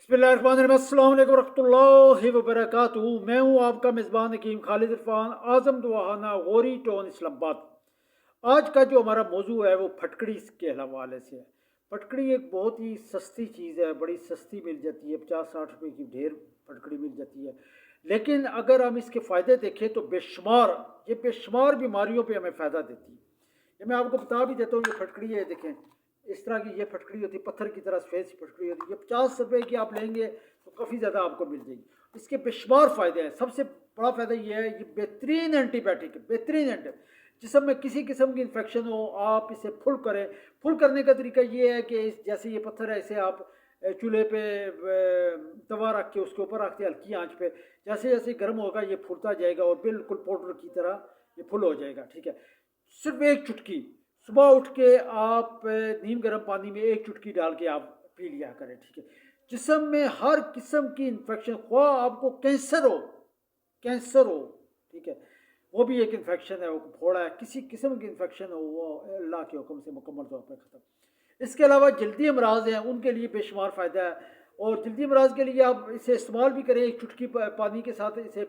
बिस्मिल्लाहिर्रहमानिर्रहीम, अस्सलाम वालेकुम रहमतुल्लाहि व बरकातुहू। मैं हूँ आपका मेज़बान हकीम खालिद इरफान, आज़म दुआना, गौरी टाउन, इस्लामाबाद। आज का जो हमारा मौजू है वो फटकड़ी के हवाले से है। फटकड़ी एक बहुत ही सस्ती चीज़ है, बड़ी सस्ती मिल जाती है, 50-60 रुपये की ढेर फटकड़ी मिल जाती है। लेकिन अगर हम इसके फ़ायदे देखें तो ये बेशुमार बीमारियों पर हमें फ़ायदा देती है। ये मैं आपको बता भी देता हूँ, ये फटकड़ी है, देखें इस तरह की ये फटकड़ी होती है, पत्थर की तरह सफ़ेद सी फटकड़ी होती है। ये 50 रुपये की आप लेंगे तो काफ़ी ज़्यादा आपको मिल जाएगी। इसके बेशुमार फ़ायदे हैं। सबसे बड़ा फ़ायदा ये है, ये बेहतरीन एंटीबायोटिक है, बेहतरीन जिसम में किसी किस्म की इन्फेक्शन हो आप इसे फुल करें। फुल करने का तरीका ये है कि जैसे ये पत्थर है, इसे आप चूल्हे पे तवा रख के उसके ऊपर रखते हल्की आंच पे, जैसे जैसे गर्म होगा ये फुलता जाएगा और बिल्कुल पाउडर की तरह ये फुल हो जाएगा। ठीक है, सिर्फ एक चुटकी सुबह उठ के आप नीम गर्म पानी में एक चुटकी डाल के आप पी लिया करें। ठीक है, जिस्म में हर किस्म की इन्फेक्शन, ख्वाह आपको कैंसर हो, ठीक है, वो भी एक इन्फेक्शन है, वो फोड़ा है, किसी किस्म की इन्फेक्शन हो, वो अल्लाह के हुक्म से मुकम्मल तौर पर ख़त्म। इसके अलावा जल्दी अमराज हैं, उनके लिए बेशुमार फ़ायदा है। और जल्दी अमराज के लिए आप इसे इस्तेमाल भी करें, एक चुटकी पानी के साथ इसे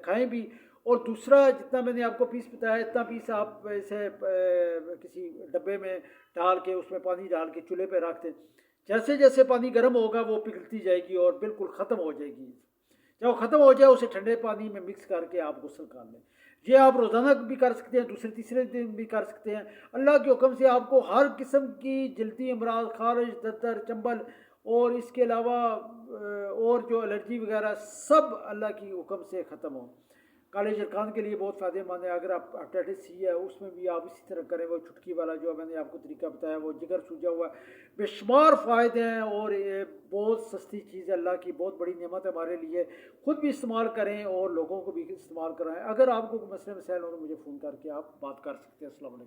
खाएं भी। और दूसरा, जितना मैंने आपको पीस बताया इतना पीस आप इसे किसी डब्बे में डाल के उसमें पानी डाल के चूल्हे पे रख दें। जैसे जैसे पानी गर्म होगा वो पिघलती जाएगी और बिल्कुल ख़त्म हो जाएगी। जब वो ख़त्म हो जाए उसे ठंडे पानी में मिक्स करके आप गुस्ल कर लें। ये आप रोज़ाना भी कर सकते हैं, दूसरे तीसरे दिन भी कर सकते हैं। अल्लाह के हुक्म से आपको हर किस्म की जल्दी अमराज, खारिश, दर्द, चंबल और इसके अलावा और जो एलर्जी वगैरह सब अल्लाह की हुक्म से ख़त्म हो। काले जरखान के लिए बहुत फ़ायदेमंद है। अगर आप हेपेटाइटिस सी है उसमें भी आप इसी तरह करें। वो चुटकी वाला जो मैंने आपको तरीका बताया, वो जिगर सूजा हुआ है, बेशुमार फ़ायदे हैं और ये बहुत सस्ती चीज़ है, अल्लाह की बहुत बड़ी नेमत है हमारे लिए। ख़ुद भी इस्तेमाल करें और लोगों को भी इस्तेमाल कराएं। अगर आपको कोई मसले मसाइल हो तो मुझे फ़ोन करके आप बात कर सकते हैं। अस्सलाम वालेकुम।